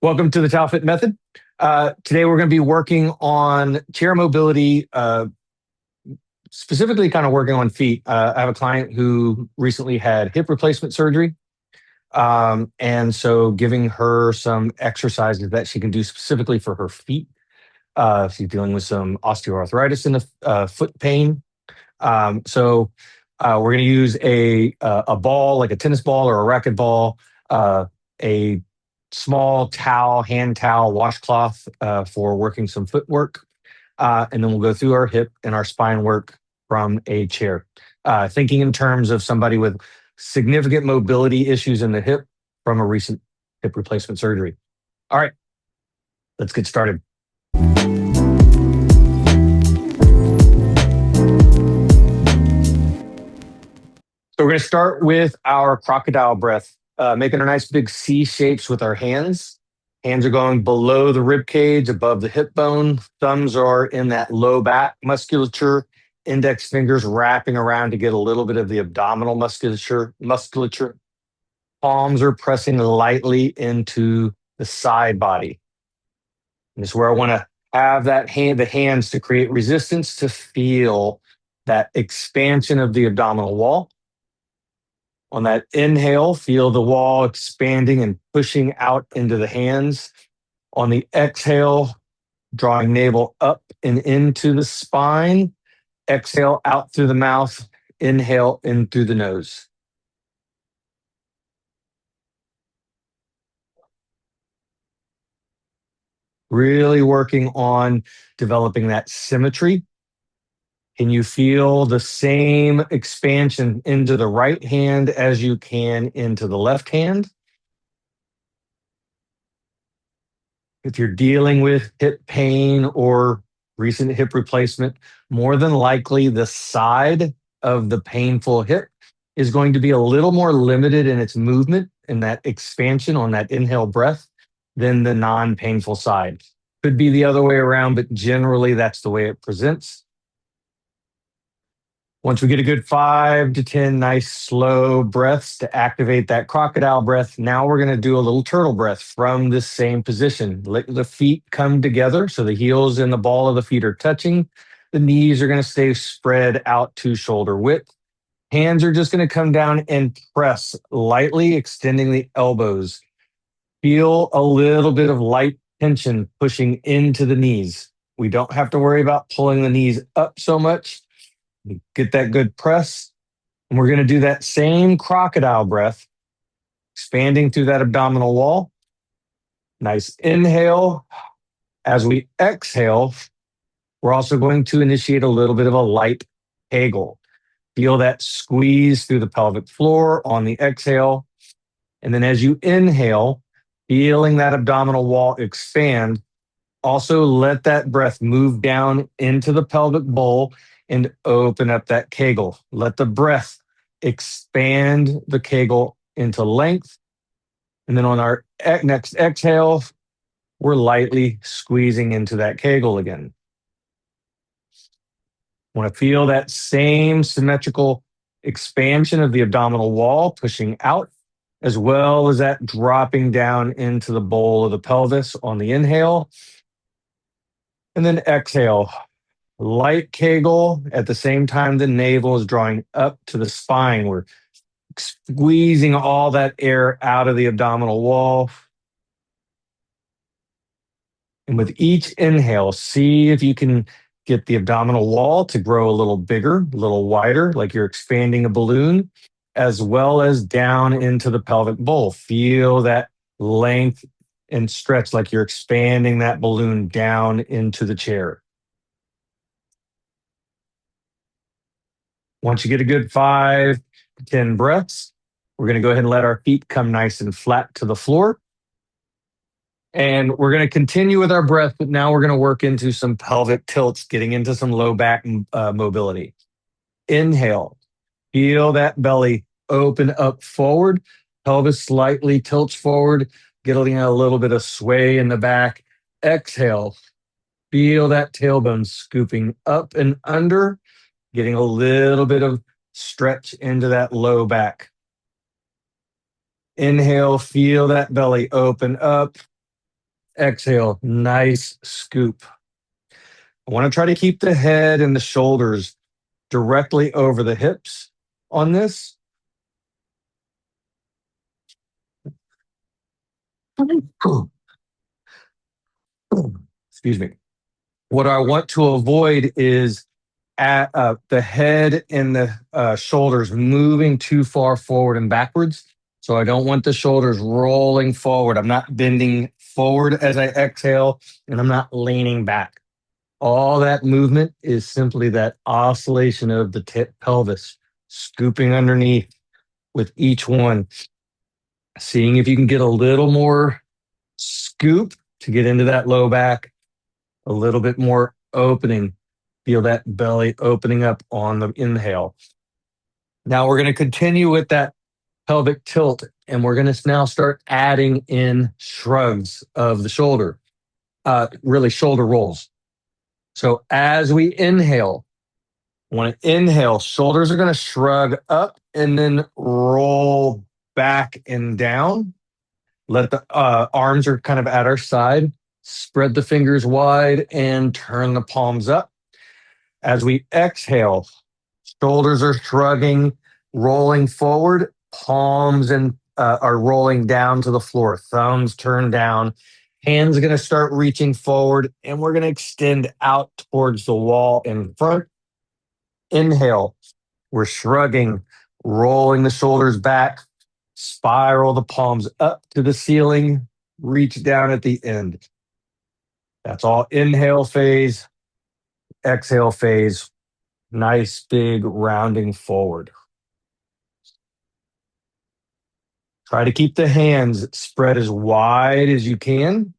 Welcome to the TAOFit Method. Today we're going to be working on chair mobility, specifically kind of working on feet. I have a client who recently had hip replacement surgery. And so giving her some exercises that she can do specifically for her feet. She's dealing with some osteoarthritis in the foot pain. We're going to use a ball, like a tennis ball or a racket ball, a small towel, hand towel, washcloth for working some footwork. And then we'll go through our hip and our spine work from a chair. Thinking in terms of somebody with significant mobility issues in the hip from a recent hip replacement surgery. All right, let's get started. So we're going to start with our crocodile breath, making a nice big C shapes with our hands. Hands are going below the rib cage, above the hip bone. Thumbs are in that low back musculature. Index fingers wrapping around to get a little bit of the abdominal musculature. Palms are pressing lightly into the side body. And this is where I want to have the hands to create resistance to feel that expansion of the abdominal wall. On that inhale, feel the wall expanding and pushing out into the hands. On the exhale, drawing navel up and into the spine. Exhale out through the mouth. Inhale in through the nose. Really working on developing that symmetry. Can you feel the same expansion into the right hand as you can into the left hand? If you're dealing with hip pain or recent hip replacement, more than likely the side of the painful hip is going to be a little more limited in its movement and that expansion on that inhale breath than the non-painful side. Could be the other way around, but generally that's the way it presents. Once we get a good 5 to 10 nice slow breaths to activate that crocodile breath, now we're going to do a little turtle breath from this same position. Let the feet come together so the heels and the ball of the feet are touching. The knees are going to stay spread out to shoulder width. Hands are just going to come down and press lightly, extending the elbows. Feel a little bit of light tension pushing into the knees. We don't have to worry about pulling the knees up so much. Get that good press. And we're going to do that same crocodile breath, expanding through that abdominal wall. Nice inhale. As we exhale, we're also going to initiate a little bit of a light Kegel. Feel that squeeze through the pelvic floor on the exhale. And then as you inhale, feeling that abdominal wall expand, also let that breath move down into the pelvic bowl and open up that Kegel. Let the breath expand the Kegel into length. And then on our next exhale, we're lightly squeezing into that Kegel again. Want to feel that same symmetrical expansion of the abdominal wall pushing out, as well as that dropping down into the bowl of the pelvis on the inhale. And then exhale. Light Kegel. At the same time, the navel is drawing up to the spine. We're squeezing all that air out of the abdominal wall. And with each inhale, see if you can get the abdominal wall to grow a little bigger, a little wider, like you're expanding a balloon, as well as down into the pelvic bowl. Feel that length and stretch like you're expanding that balloon down into the chair. Once you get a good 5 to 10 breaths, we're going to go ahead and let our feet come nice and flat to the floor. And we're going to continue with our breath, but now we're going to work into some pelvic tilts, getting into some low back mobility. Inhale. Feel that belly open up forward. Pelvis slightly tilts forward, getting a little bit of sway in the back. Exhale. Feel that tailbone scooping up and under, getting a little bit of stretch into that low back. Inhale, feel that belly open up. exhale, nice scoop. I want to try to keep the head and the shoulders directly over the hips on this. Excuse me. What I want to avoid is at the head and the shoulders moving too far forward and backwards. So I don't want the shoulders rolling forward. I'm not bending forward as I exhale, and I'm not leaning back. All that movement is simply that oscillation of the pelvis, scooping underneath with each one, seeing if you can get a little more scoop to get into that low back, a little bit more opening. Feel that belly opening up on the inhale. Now we're going to continue with that pelvic tilt, and we're going to now start adding in shrugs of the shoulder, really shoulder rolls. So as we inhale, when I inhale, shoulders are going to shrug up and then roll back and down. Let the arms are kind of at our side. Spread the fingers wide and turn the palms up. As we exhale, shoulders are shrugging, rolling forward. Palms and are rolling down to the floor. Thumbs turn down. Hands are going to start reaching forward, and we're going to extend out towards the wall in front. Inhale, we're shrugging, rolling the shoulders back, spiral the palms up to the ceiling, reach down at the end. That's all inhale phase, exhale phase. Nice big rounding forward. Try to keep the hands spread as wide as you can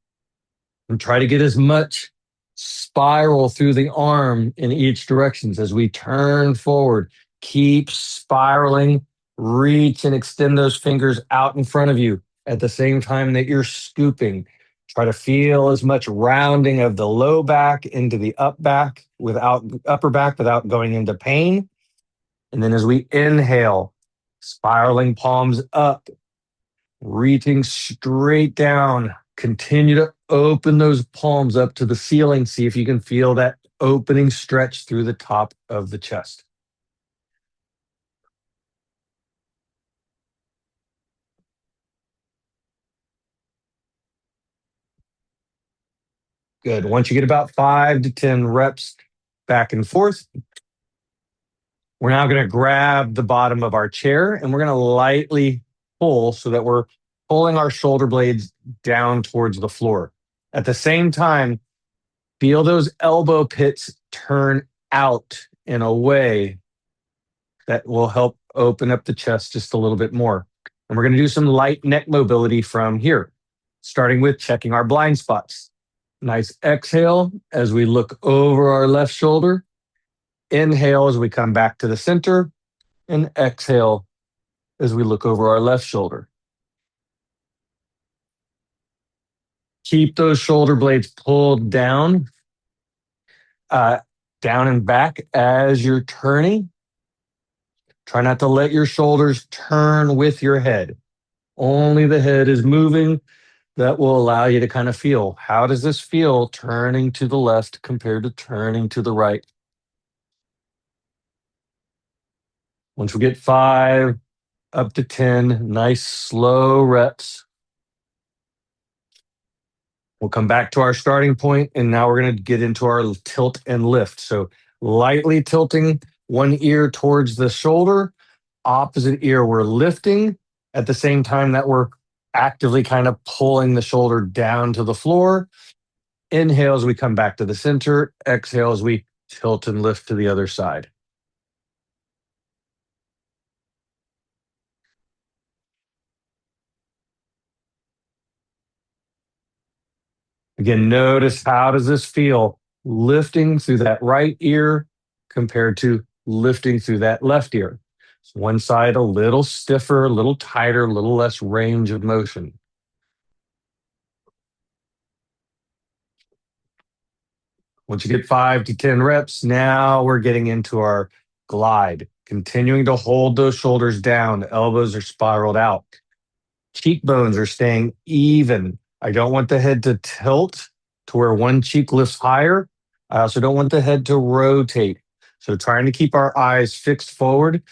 and try to get as much spiral through the arm in each direction as we turn forward. Keep spiraling, reach and extend those fingers out in front of you at the same time that you're scooping. Try to feel as much rounding of the low back into the upper back without going into pain. And then as we inhale, spiraling palms up, reaching straight down. Continue to open those palms up to the ceiling. See if you can feel that opening stretch through the top of the chest. Good. Once you get about 5 to 10 reps back and forth, we're now going to grab the bottom of our chair and we're going to lightly pull so that we're pulling our shoulder blades down towards the floor. At the same time, feel those elbow pits turn out in a way that will help open up the chest just a little bit more. And we're going to do some light neck mobility from here, starting with checking our blind spots. Nice exhale as we look over our left shoulder. Inhale as we come back to the center, and exhale as we look over our left shoulder. Keep those shoulder blades pulled down, down and back as you're turning. Try not to let your shoulders turn with your head. Only the head is moving. That will allow you to kind of feel, how does this feel turning to the left compared to turning to the right? Once we get 5 up to 10, nice slow reps. We'll come back to our starting point, and now we're going to get into our tilt and lift. So lightly tilting one ear towards the shoulder, opposite ear we're lifting at the same time that we're actively kind of pulling the shoulder down to the floor. Inhale as we come back to the center. Exhale as we tilt and lift to the other side. Again, notice how does this feel lifting through that right ear compared to lifting through that left ear. So one side a little stiffer, a little tighter, a little less range of motion. Once you get 5 to 10 reps, now we're getting into our glide, continuing to hold those shoulders down. The elbows are spiraled out. Cheekbones are staying even. I don't want the head to tilt to where one cheek lifts higher. I also don't want the head to rotate. So trying to keep our eyes fixed forward.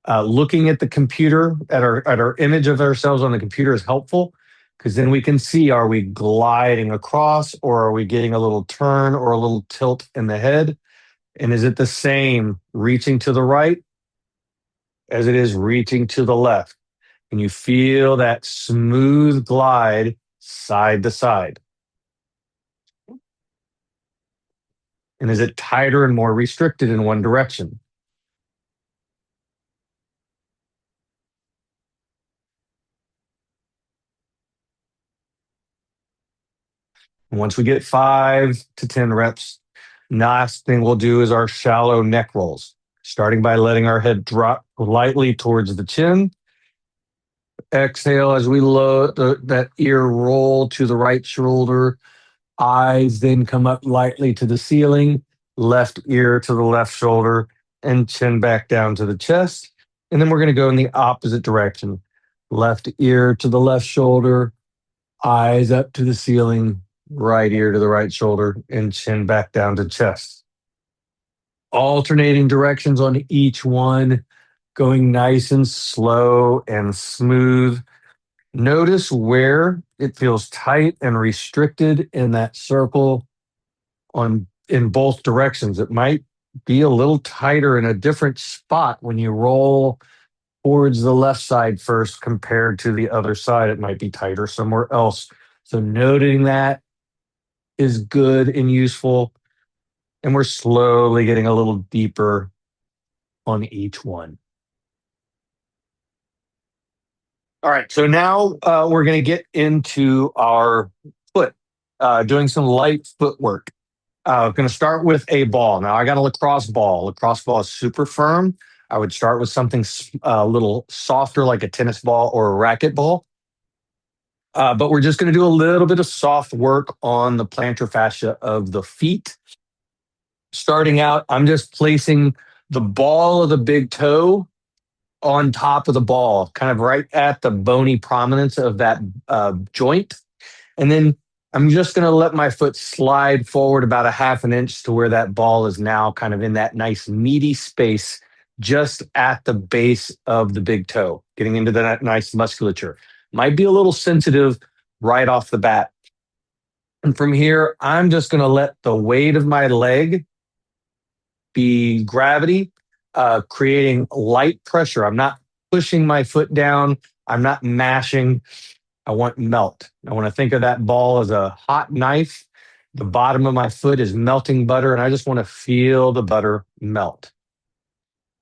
Looking at the computer, at our image of ourselves on the computer is helpful because then we can see, are we gliding across, or are we getting a little turn or a little tilt in the head? And is it the same reaching to the right as it is reaching to the left? Can you feel that smooth glide side to side? And is it tighter and more restricted in one direction? And once we get 5 to 10 reps, last thing we'll do is our shallow neck rolls, starting by letting our head drop lightly towards the chin. Exhale as we load that ear roll to the right shoulder. Eyes then come up lightly to the ceiling, left ear to the left shoulder, and chin back down to the chest. And then we're going to go in the opposite direction. Left ear to the left shoulder, eyes up to the ceiling, right ear to the right shoulder, and chin back down to chest. Alternating directions on each one, going nice and slow and smooth. Notice where it feels tight and restricted in that circle in both directions. It might be a little tighter in a different spot when you roll towards the left side first compared to the other side. It might be tighter somewhere else. So noting that is good and useful. And we're slowly getting a little deeper on each one. All right, so now we're going to get into our foot, doing some light footwork. Going to start with a ball. Now I got a lacrosse ball. Lacrosse ball is super firm. I would start with something a little softer, like a tennis ball or a racket ball. But we're just going to do a little bit of soft work on the plantar fascia of the feet. Starting out, I'm just placing the ball of the big toe on top of the ball, kind of right at the bony prominence of that joint. And then I'm just going to let my foot slide forward about a half an inch to where that ball is now kind of in that nice meaty space just at the base of the big toe, getting into that nice musculature. Might be a little sensitive right off the bat. And from here, I'm just going to let the weight of my leg be gravity, creating light pressure. I'm not pushing my foot down. I'm not mashing. I want melt. I want to think of that ball as a hot knife. The bottom of my foot is melting butter, and I just want to feel the butter melt.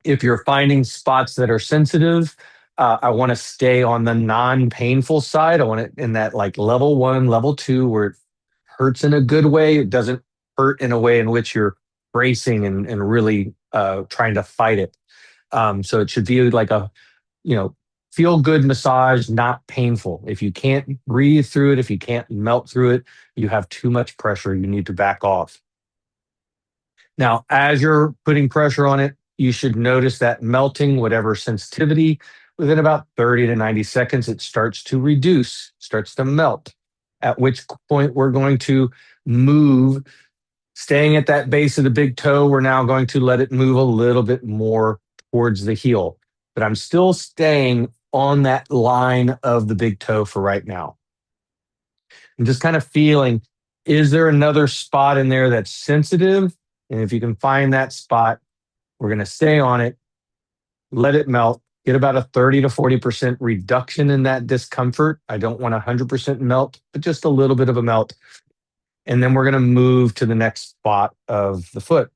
If you're finding spots that are sensitive, I want to stay on the non-painful side. I want it in that like level 1, level 2, where it hurts in a good way. It doesn't hurt in a way in which you're bracing and really trying to fight it. So it should be like a, feel good massage, not painful. If you can't breathe through it, if you can't melt through it, you have too much pressure. You need to back off. Now, as you're putting pressure on it, you should notice that melting, whatever sensitivity, within about 30 to 90 seconds, it starts to reduce, starts to melt, at which point we're going to move. Staying at that base of the big toe, we're now going to let it move a little bit more towards the heel. But I'm still staying on that line of the big toe for right now. I'm just kind of feeling, is there another spot in there that's sensitive? And if you can find that spot, we're going to stay on it, let it melt, get about a 30 to 40% reduction in that discomfort. I don't want 100% melt, but just a little bit of a melt. And then we're going to move to the next spot of the foot.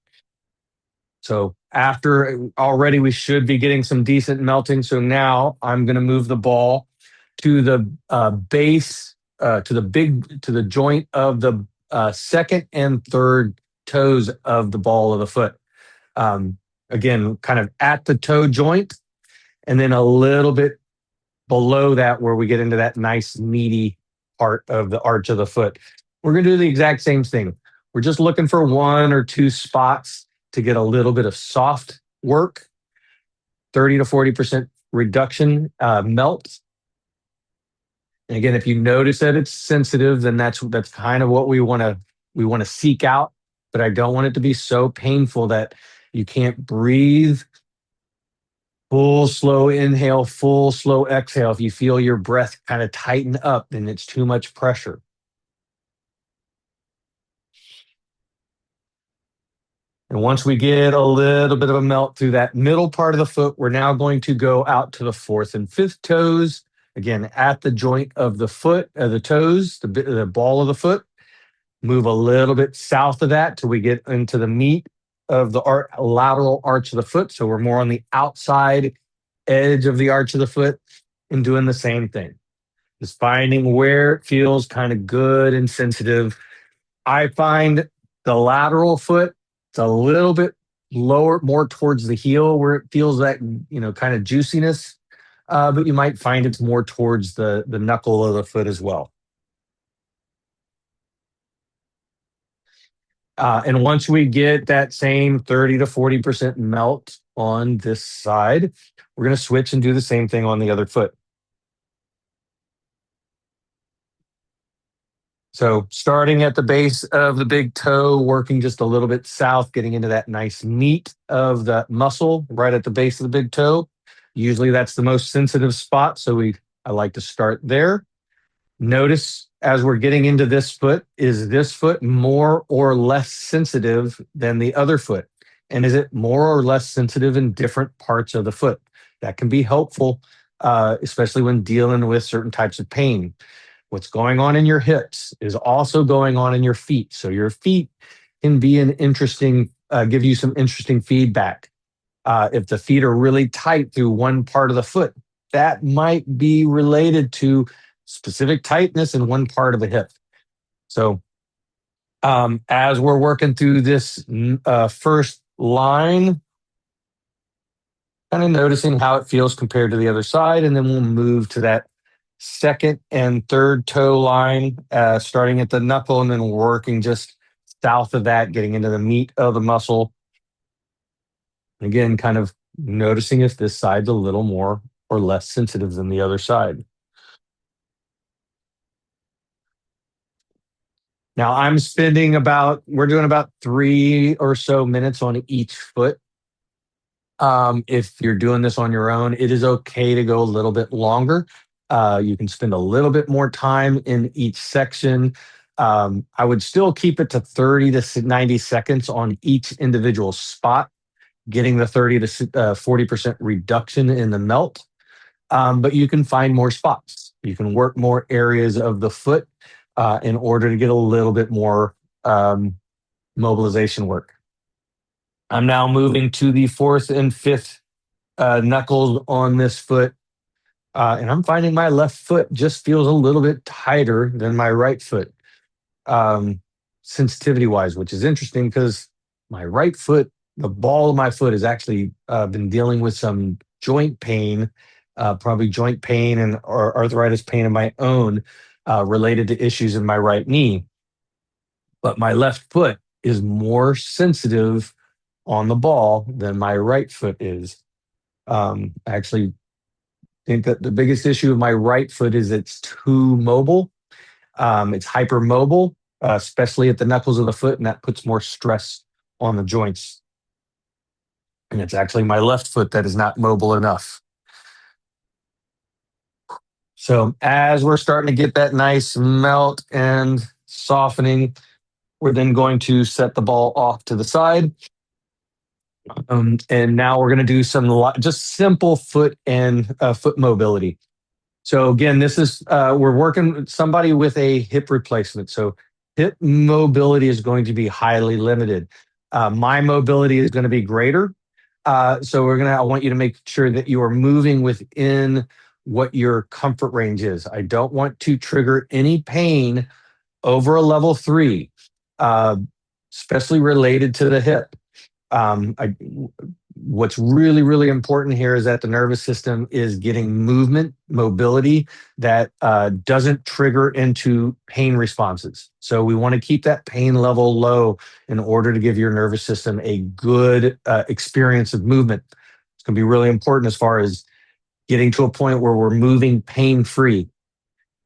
So after already we should be getting some decent melting. So now I'm going to move the ball to the base, to the joint of the second and third toes of the ball of the foot. Again, kind of at the toe joint, and then a little bit below that where we get into that nice meaty part of the arch of the foot. We're going to do the exact same thing. We're just looking for 1 or 2 spots to get a little bit of soft work, 30 to 40% reduction, melt. And again, if you notice that it's sensitive, then that's kind of what we want to seek out. But I don't want it to be so painful that you can't breathe. Full slow inhale, full slow exhale. If you feel your breath kind of tighten up, then it's too much pressure. And once we get a little bit of a melt through that middle part of the foot, we're now going to go out to the fourth and fifth toes. Again, at the joint of the foot, the toes, the ball of the foot. Move a little bit south of that till we get into the meat of the lateral arch of the foot. So we're more on the outside edge of the arch of the foot and doing the same thing. Just finding where it feels kind of good and sensitive. I find the lateral foot, it's a little bit lower, more towards the heel where it feels that, kind of juiciness. But you might find it's more towards the knuckle of the foot as well. And once we get that same 30 to 40% melt on this side, we're going to switch and do the same thing on the other foot. So starting at the base of the big toe, working just a little bit south, getting into that nice meat of the muscle right at the base of the big toe. Usually that's the most sensitive spot. So I like to start there. Notice as we're getting into this foot, is this foot more or less sensitive than the other foot? And is it more or less sensitive in different parts of the foot? That can be helpful, especially when dealing with certain types of pain. What's going on in your hips is also going on in your feet. So your feet can be give you some interesting feedback. If the feet are really tight through one part of the foot, that might be related to specific tightness in one part of the hip. So as we're working through this first line, kind of noticing how it feels compared to the other side, and then we'll move to that second and third toe line, starting at the knuckle and then working just south of that, getting into the meat of the muscle. Again, kind of noticing if this side's a little more or less sensitive than the other side. Now we're doing about 3 or so minutes on each foot. If you're doing this on your own, it is okay to go a little bit longer. You can spend a little bit more time in each section. I would still keep it to 30 to 90 seconds on each individual spot, getting the 30 to 40% reduction in the melt. But you can find more spots. You can work more areas of the foot in order to get a little bit more mobilization work. I'm now moving to the fourth and fifth knuckles on this foot. And I'm finding my left foot just feels a little bit tighter than my right foot, sensitivity wise, which is interesting because my right foot, the ball of my foot, has actually been dealing with some joint pain, probably joint pain and or arthritis pain of my own related to issues in my right knee. But my left foot is more sensitive on the ball than my right foot is. I actually think that the biggest issue of my right foot is it's too mobile. It's hypermobile, especially at the knuckles of the foot, and that puts more stress on the joints. And it's actually my left foot that is not mobile enough. So as we're starting to get that nice melt and softening, we're then going to set the ball off to the side. And now we're going to do some just simple foot and foot mobility. So again, this is we're working with somebody with a hip replacement. So hip mobility is going to be highly limited. My mobility is going to be greater. So I want you to make sure that you are moving within what your comfort range is. I don't want to trigger any pain over a level 3, especially related to the hip. What's really, really important here is that the nervous system is getting mobility that doesn't trigger into pain responses. So we want to keep that pain level low in order to give your nervous system a good experience of movement. It's going to be really important as far as getting to a point where we're moving pain-free.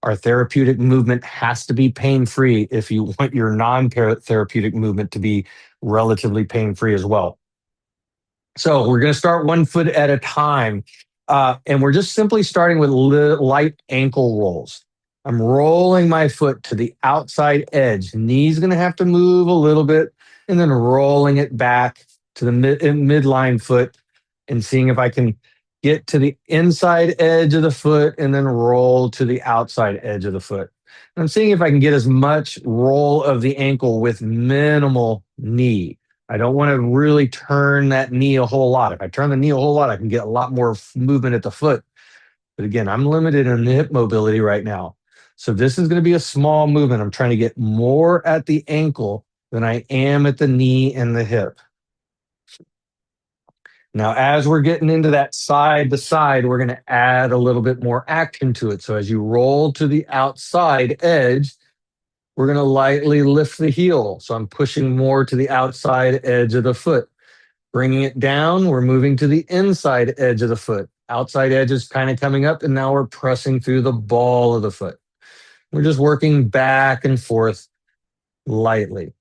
Our therapeutic movement has to be pain-free if you want your non-therapeutic movement to be relatively pain-free as well. So we're going to start 1 foot at a time. And we're just simply starting with light ankle rolls. I'm rolling my foot to the outside edge. Knee's going to have to move a little bit, and then rolling it back to the midline foot and seeing if I can get to the inside edge of the foot and then roll to the outside edge of the foot. And I'm seeing if I can get as much roll of the ankle with minimal knee. I don't want to really turn that knee a whole lot. If I turn the knee a whole lot, I can get a lot more movement at the foot. But again, I'm limited in the hip mobility right now. So this is going to be a small movement. I'm trying to get more at the ankle than I am at the knee and the hip. Now, as we're getting into that side to side, we're going to add a little bit more action to it. So as you roll to the outside edge, we're going to lightly lift the heel. So I'm pushing more to the outside edge of the foot. Bringing it down, we're moving to the inside edge of the foot. Outside edge is kind of coming up, and now we're pressing through the ball of the foot. We're just working back and forth lightly.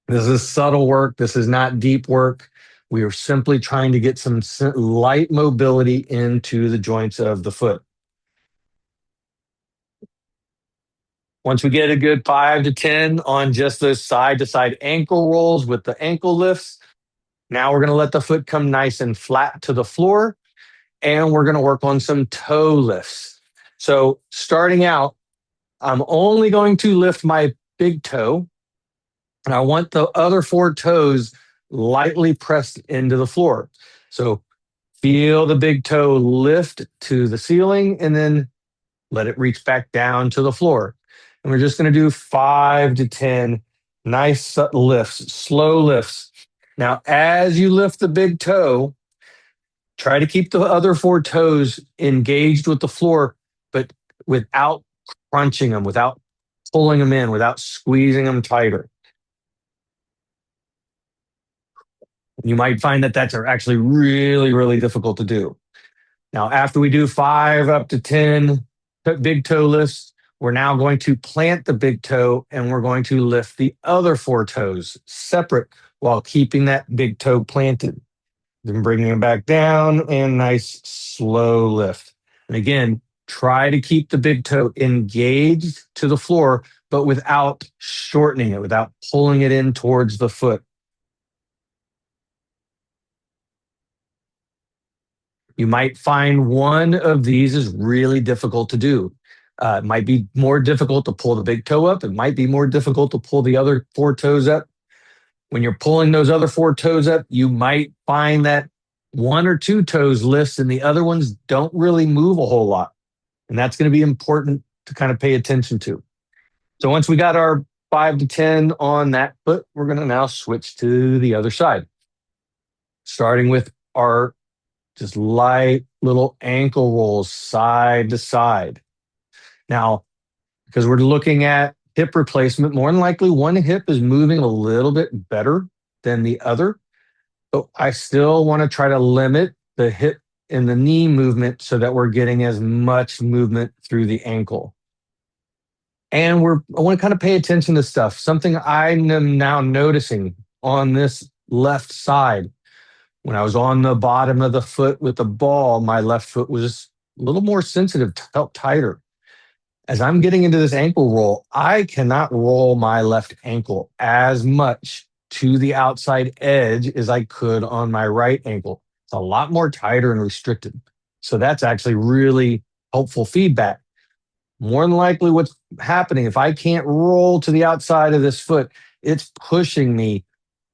This is subtle work. This is not deep work. We are simply trying to get some light mobility into the joints of the foot. Once we get a good 5 to 10 on just those side-to-side ankle rolls with the ankle lifts, now we're going to let the foot come nice and flat to the floor, and we're going to work on some toe lifts. So starting out, I'm only going to lift my big toe, and I want the other 4 toes lightly pressed into the floor. So feel the big toe lift to the ceiling, and then let it reach back down to the floor. And we're just going to do 5 to 10 nice lifts, slow lifts. Now, as you lift the big toe, try to keep the other 4 toes engaged with the floor, but without crunching them, without pulling them in, without squeezing them tighter. You might find that that's actually really, really difficult to do. Now, after we do 5 up to 10 big toe lifts, we're now going to plant the big toe, and we're going to lift the other 4 toes separate while keeping that big toe planted. Then bringing it back down, and nice slow lift. And again, try to keep the big toe engaged to the floor, but without shortening it, without pulling it in towards the foot. You might find one of these is really difficult to do. It might be more difficult to pull the big toe up. It might be more difficult to pull the other 4 toes up. When you're pulling those other 4 toes up, you might find that 1 or 2 toes lifts and the other ones don't really move a whole lot. And that's going to be important to kind of pay attention to. So once we got our 5 to 10 on that foot, we're going to now switch to the other side. Starting with our just light little ankle rolls side to side. Now, because we're looking at hip replacement, more than likely one hip is moving a little bit better than the other, but I still want to try to limit the hip and the knee movement so that we're getting as much movement through the ankle. And I want to kind of pay attention to stuff. Something I am now noticing on this left side. When I was on the bottom of the foot with the ball, my left foot was a little more sensitive, felt tighter. As I'm getting into this ankle roll, I cannot roll my left ankle as much to the outside edge as I could on my right ankle. It's a lot more tighter and restricted. So that's actually really helpful feedback. More than likely what's happening, if I can't roll to the outside of this foot, it's pushing me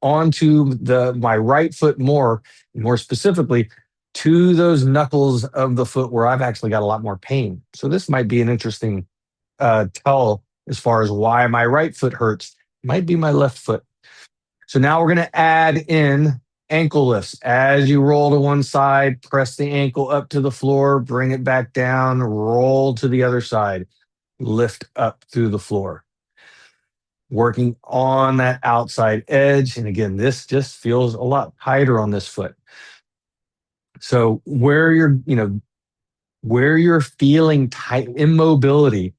onto my right foot more specifically to those knuckles of the foot where I've actually got a lot more pain. So this might be an interesting tell as far as why my right foot hurts. It might be my left foot. So now we're going to add in ankle lifts. As you roll to one side, press the ankle up to the floor, bring it back down, roll to the other side, lift up through the floor. Working on that outside edge. And again, this just feels a lot tighter on this foot. So where you're, where you're feeling tight immobility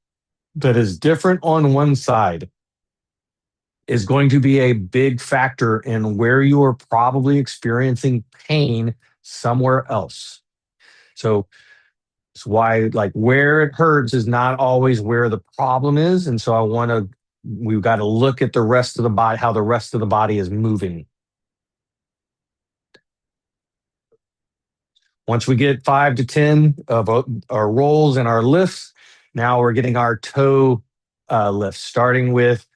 that is different on one side is going to be a big factor in where you are probably experiencing pain somewhere else. So it's why, like, where it hurts is not always where the problem is. And so we've got to look at the rest of the body, how the rest of the body is moving. Once we get 5 to 10 of our rolls and our lifts, now we're getting our toe lifts, starting with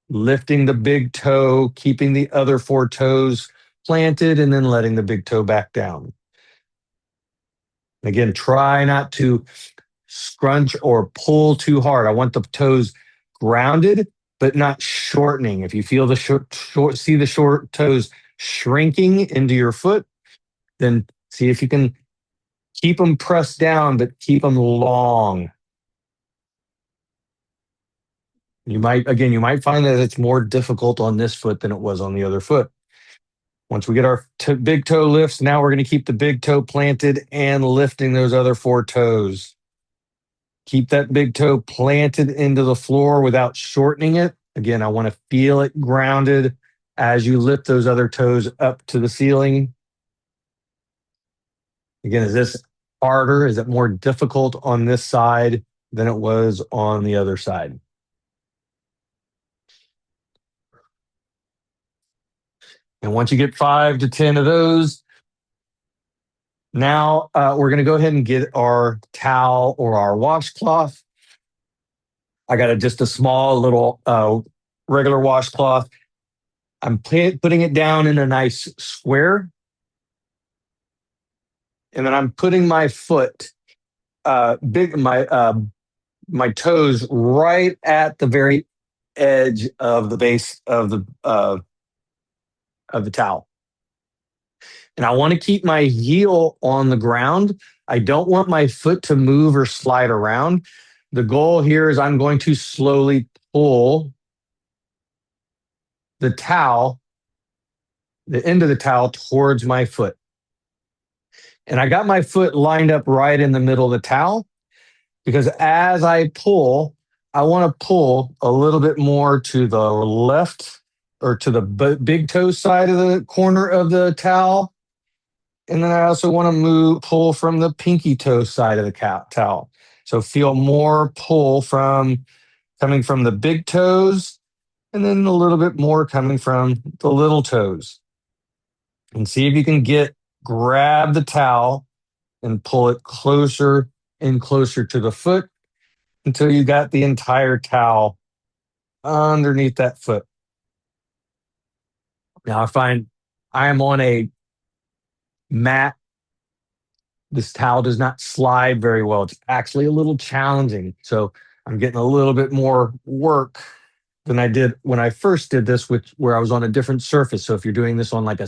lifting the big toe, keeping the other 4 toes planted, and then letting the big toe back down. Again, try not to scrunch or pull too hard. I want the toes grounded, but not shortening. If you feel see the short toes shrinking into your foot, then see if you can keep them pressed down, but keep them long. You might find that it's more difficult on this foot than it was on the other foot. Once we get our big toe lifts, now we're going to keep the big toe planted and lifting those other 4 toes. Keep that big toe planted into the floor without shortening it. Again, I want to feel it grounded as you lift those other toes up to the ceiling. Again, is this harder? Is it more difficult on this side than it was on the other side? And once you get 5 to 10 of those, now we're going to go ahead and get our towel or our washcloth. I got just a small little regular washcloth. I'm putting it down in a nice square. And then I'm putting my foot, my toes right at the very edge of the base of the towel. And I want to keep my heel on the ground. I don't want my foot to move or slide around. The goal here is I'm going to slowly pull the towel, the end of the towel, towards my foot. And I got my foot lined up right in the middle of the towel because as I pull, I want to pull a little bit more to the left or to the big toe side of the corner of the towel. And then I also want to pull from the pinky toe side of the towel. So feel more pull coming from the big toes and then a little bit more coming from the little toes. And see if you can grab the towel and pull it closer and closer to the foot until you got the entire towel underneath that foot. Now I find I am on a mat. This towel does not slide very well. It's actually a little challenging. So I'm getting a little bit more work than I did when I first did this, where I was on a different surface. So if you're doing this on like a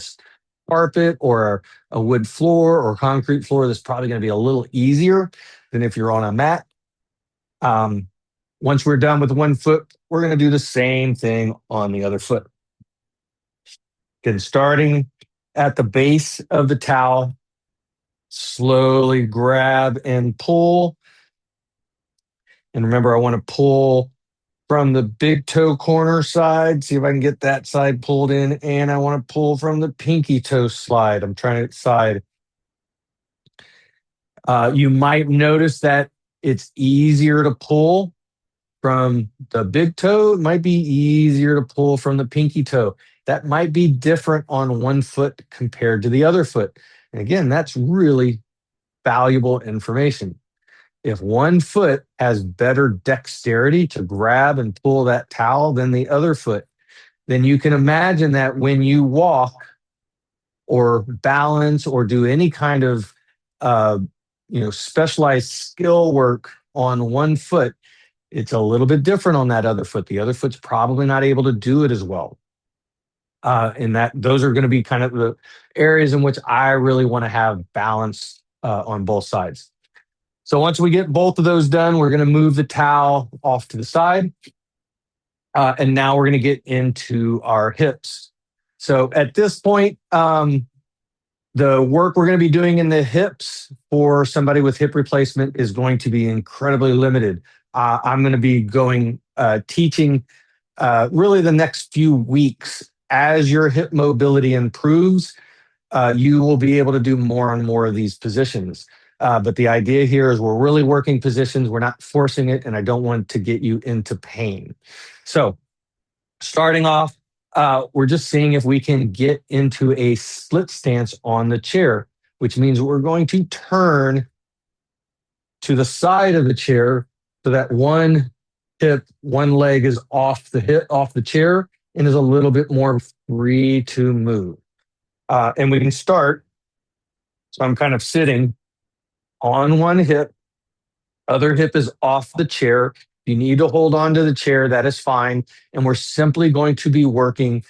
carpet or a wood floor or concrete floor, this is probably going to be a little easier than if you're on a mat. Once we're done with one foot, we're going to do the same thing on the other foot. Again, starting at the base of the towel, slowly grab and pull. And remember, I want to pull from the big toe corner side, see if I can get that side pulled in. And I want to pull from the pinky toe side. I'm trying to side. You might notice that it's easier to pull from the big toe. It might be easier to pull from the pinky toe. That might be different on one foot compared to the other foot. And again, that's really valuable information. If one foot has better dexterity to grab and pull that towel than the other foot, then you can imagine that when you walk or balance or do any kind of specialized skill work on one foot, it's a little bit different on that other foot. The other foot's probably not able to do it as well. And those are going to be kind of the areas in which I really want to have balance on both sides. So once we get both of those done, we're going to move the towel off to the side. And now we're going to get into our hips. So at this point, the The work we're going to be doing in the hips for somebody with hip replacement is going to be incredibly limited. I'm going to be teaching really the next few weeks. As your hip mobility improves, you will be able to do more and more of these positions. But the idea here is we're really working positions. We're not forcing it, and I don't want to get you into pain. So starting off, we're just seeing if we can get into a split stance on the chair, which means we're going to turn to the side of the chair so that one leg is off the chair, and is a little bit more free to move. And we can start. So I'm kind of sitting on one hip, other hip is off the chair. If you need to hold on to the chair, that is fine. And we're simply going to be working.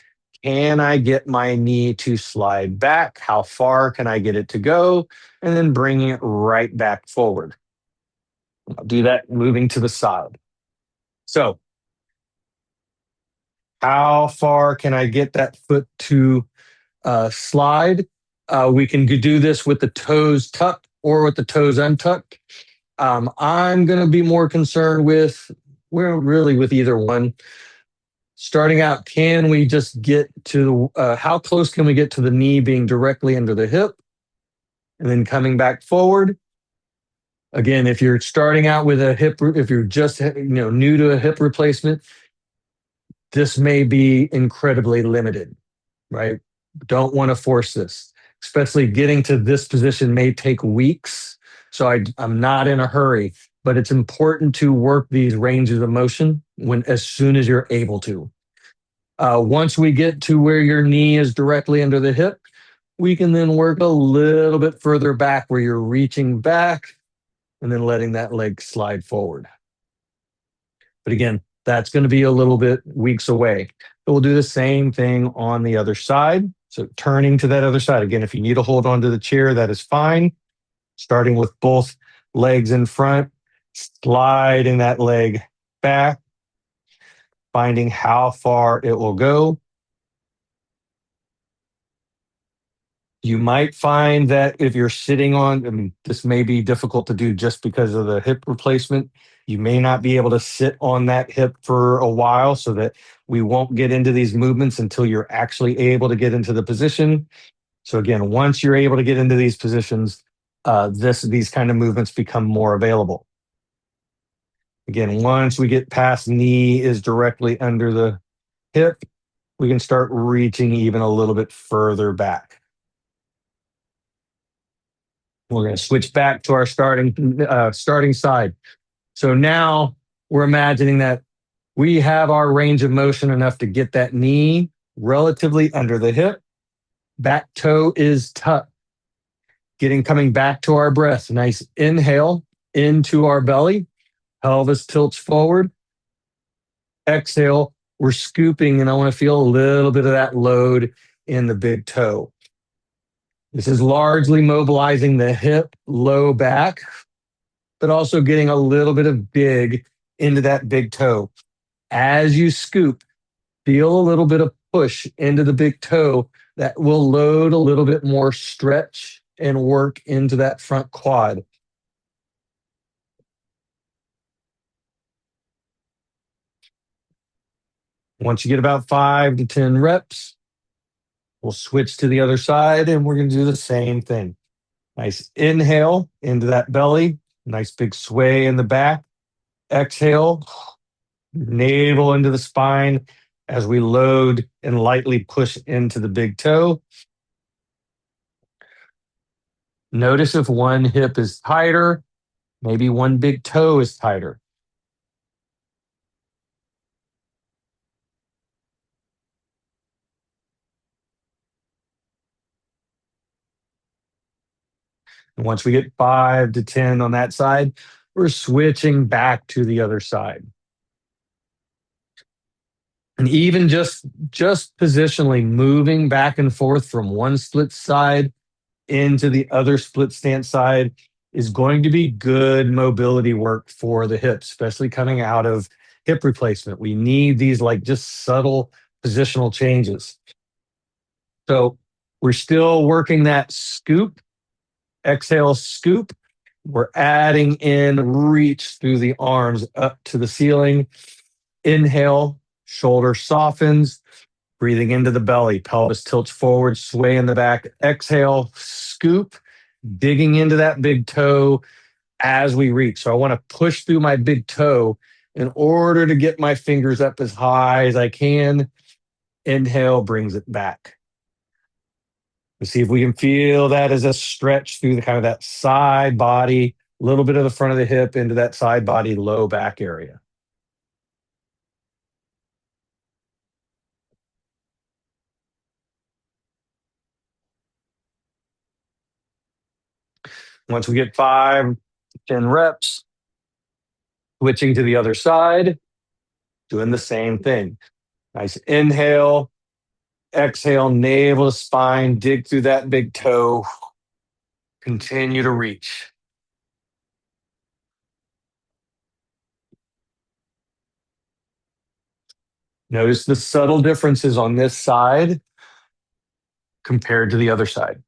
Can I get my knee to slide back? How far can I get it to go? And then bringing it right back forward. I'll do that moving to the side. So, how far can I get that foot to slide? We can do this with the toes tucked or with the toes untucked. I'm going to be more concerned with, we're really with either one. Starting out, can we just get to how close can we get to the knee being directly under the hip? And then coming back forward. Again, if you're starting out with a hip, if you're just new to a hip replacement, this may be incredibly limited, right? Don't want to force this, especially getting to this position may take weeks. So I'm not in a hurry, but it's important to work these ranges of motion as soon as you're able to. Once we get to where your knee is directly under the hip, we can then work a little bit further back where you're reaching back and then letting that leg slide forward. But again, that's going to be a little bit weeks away. But we'll do the same thing on the other side. So turning to that other side. Again, if you need to hold on to the chair, that is fine. Starting with both legs in front, sliding that leg back, finding how far it will go. You might find that if you're sitting on, this may be difficult to do just because of the hip replacement. You may not be able to sit on that hip for a while, so that we won't get into these movements until you're actually able to get into the position. So again, once you're able to get into these positions, these kind of movements become more available. Again, once we get past knee is directly under the hip, we can start reaching even a little bit further back. We're going to switch back to our starting side. So now we're imagining that we have our range of motion enough to get that knee relatively under the hip. Back toe is tucked. Coming back to our breath. Nice inhale into our belly. Pelvis tilts forward. Exhale, we're scooping, and I want to feel a little bit of that load in the big toe. This is largely mobilizing the hip, low back, but also getting a little bit of dig into that big toe. As you scoop, feel a little bit of push into the big toe that will load a little bit more stretch and work into that front quad. Once you get about 5 to 10 reps, we'll switch to the other side and we're going to do the same thing. Nice inhale into that belly, nice big sway in the back. Exhale, navel into the spine as we load and lightly push into the big toe. Notice if one hip is tighter, maybe one big toe is tighter. And once we get 5 to 10 on that side, we're switching back to the other side. And even just positionally moving back and forth from one split side into the other split stance side is going to be good mobility work for the hips, especially coming out of hip replacement. We need these just subtle positional changes. So We're still working that scoop. Exhale, scoop. We're adding in reach through the arms up to the ceiling. Inhale, shoulder softens, breathing into the belly. Pelvis tilts forward, sway in the back. Exhale, scoop, digging into that big toe as we reach. So I want to push through my big toe in order to get my fingers up as high as I can. Inhale brings it back. Let's see if we can feel that as a stretch through the kind of that side body, a little bit of the front of the hip into that side body, low back area. Once we get 5 to 10 reps, switching to the other side, doing the same thing. Nice inhale, exhale, navel to spine, dig through that big toe, continue to reach. Notice the subtle differences on this side compared to the other side.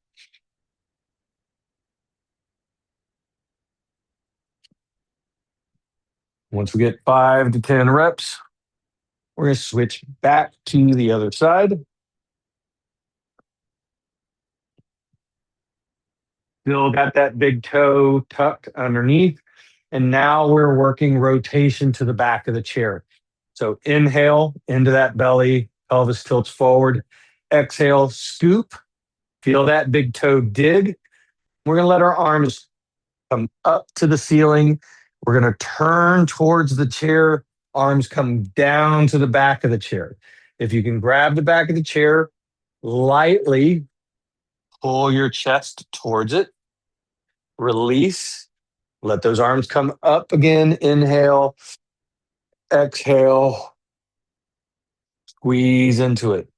Once we get 5 to 10 reps, we're going to switch back to the other side. Still got that big toe tucked underneath. And now we're working rotation to the back of the chair. So inhale into that belly, pelvis tilts forward. Exhale, scoop. Feel that big toe dig. We're going to let our arms come up to the ceiling. We're going to turn towards the chair. Arms come down to the back of the chair. If you can grab the back of the chair, lightly pull your chest towards it. Release. Let those arms come up again. Inhale. Exhale. Squeeze into it.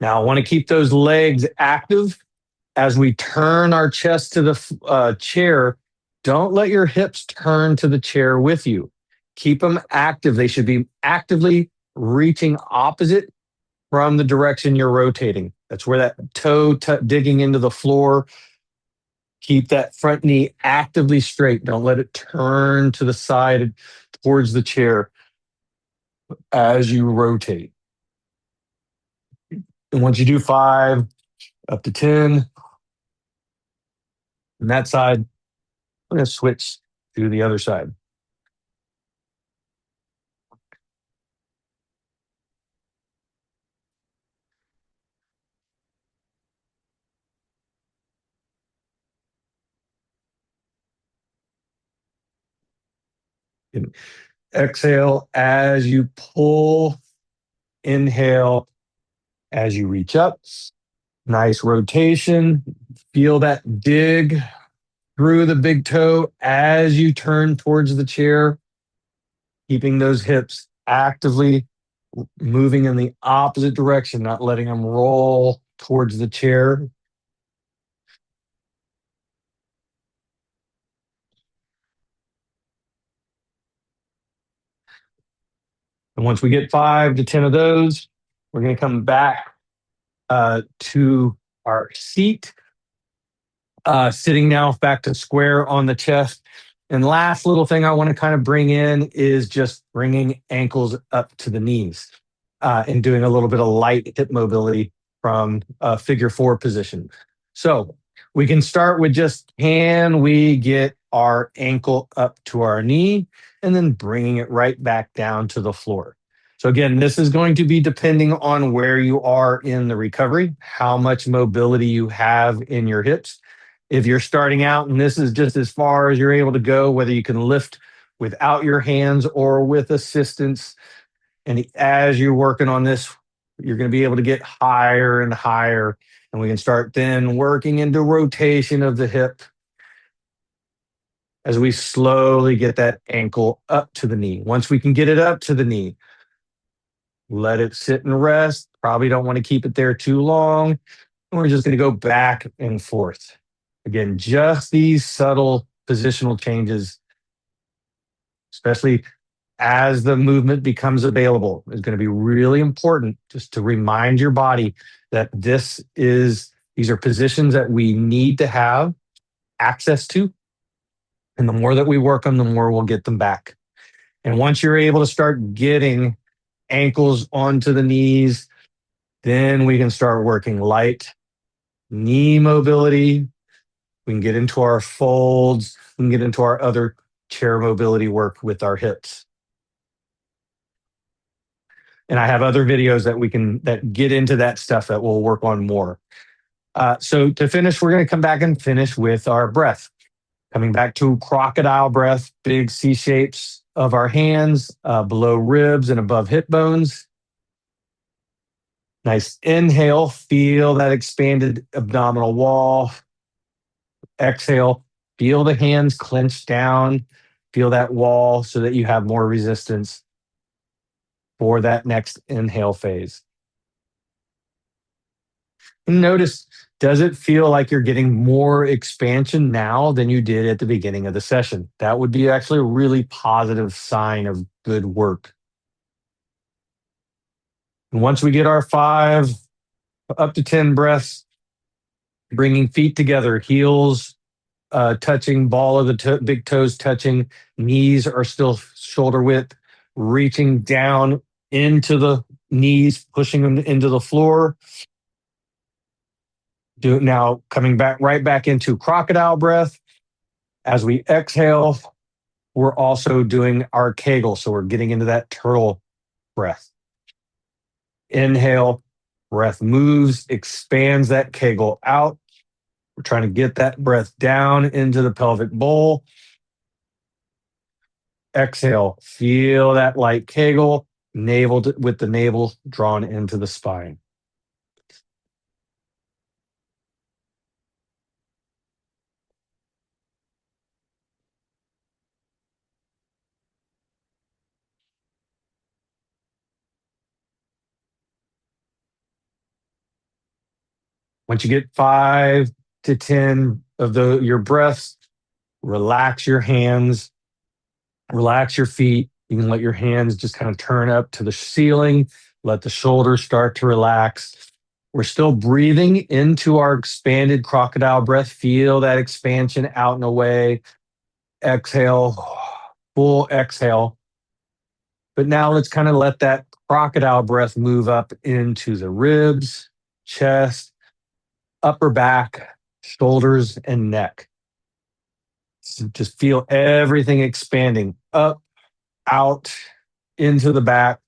Now, I want to keep those legs active as we turn our chest to the chair. Don't let your hips turn to the chair with you. Keep them active. They should be actively reaching opposite from the direction you're rotating. That's where that toe digging into the floor. Keep that front knee actively straight. Don't let it turn to the side towards the chair as you rotate. And once you do 5 up to 10 on that side, I'm going to switch to the other side. And exhale as you pull. Inhale as you reach up. Nice rotation. Feel that dig through the big toe as you turn towards the chair, keeping those hips actively moving in the opposite direction, not letting them roll towards the chair. And once we get 5 to 10 of those, we're going to come back to our seat, sitting now back to square on the chest. And last little thing I want to kind of bring in is just bringing ankles up to the knees and doing a little bit of light hip mobility from figure 4 position. So we can start with just, can we get our ankle up to our knee and then bringing it right back down to the floor. So again, this is going to be depending on where you are in the recovery, how much mobility you have in your hips. If you're starting out and this is just as far as you're able to go, whether you can lift without your hands or with assistance, and as you're working on this, you're going to be able to get higher and higher. And we can start then working into rotation of the hip as we slowly get that ankle up to the knee. Once we can get it up to the knee, let it sit and rest. Probably don't want to keep it there too long. And we're just going to go back and forth. Again, just these subtle positional changes, especially as the movement becomes available. It's going to be really important just to remind your body that these are positions that we need to have access to. And the more that we work them, the more we'll get them back. And once you're able to start getting ankles onto the knees, then we can start working light knee mobility. We can get into our folds. We can get into our other chair mobility work with our hips. And I have other videos that get into that stuff that we'll work on more. So to finish, we're going to come back and finish with our breath. Coming back to crocodile breath, big C shapes of our hands below ribs and above hip bones. Nice inhale, feel that expanded abdominal wall. Exhale, feel the hands clench down, feel that wall so that you have more resistance for that next inhale phase. And notice, does it feel like you're getting more expansion now than you did at the beginning of the session? That would be actually a really positive sign of good work. And once we get our 5 up to 10 breaths, bringing feet together, heels touching, ball of the big toes touching, knees are still shoulder width, reaching down into the knees, pushing them into the floor. Now coming back right back into crocodile breath. As we exhale, we're also doing our Kegel. So we're getting into that turtle breath. Inhale, breath moves, expands that Kegel out. We're trying to get that breath down into the pelvic bowl. Exhale, feel that light Kegel, with the navel drawn into the spine. Once you get 5 to 10 of your breaths, relax your hands, relax your feet. You can let your hands just kind of turn up to the ceiling, let the shoulders start to relax. We're still breathing into our expanded crocodile breath. Feel that expansion out and away. Exhale, full exhale. But now let's kind of let that crocodile breath move up into the ribs, chest, upper back, shoulders, and neck. So just feel everything expanding up, out, into the back.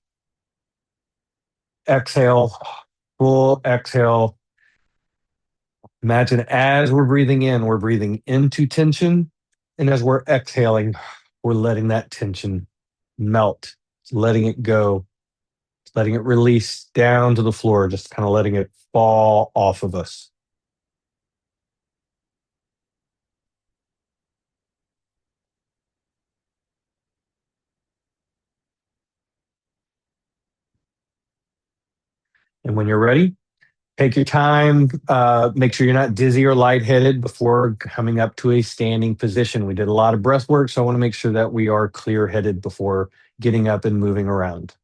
Exhale, full exhale. Imagine as we're breathing in, we're breathing into tension. And as we're exhaling, we're letting that tension melt, letting it go, letting it release down to the floor, just kind of letting it fall off of us. And when you're ready, take your time. Make sure you're not dizzy or lightheaded before coming up to a standing position. We did a lot of breath work, so I want to make sure that we are clear-headed before getting up and moving around.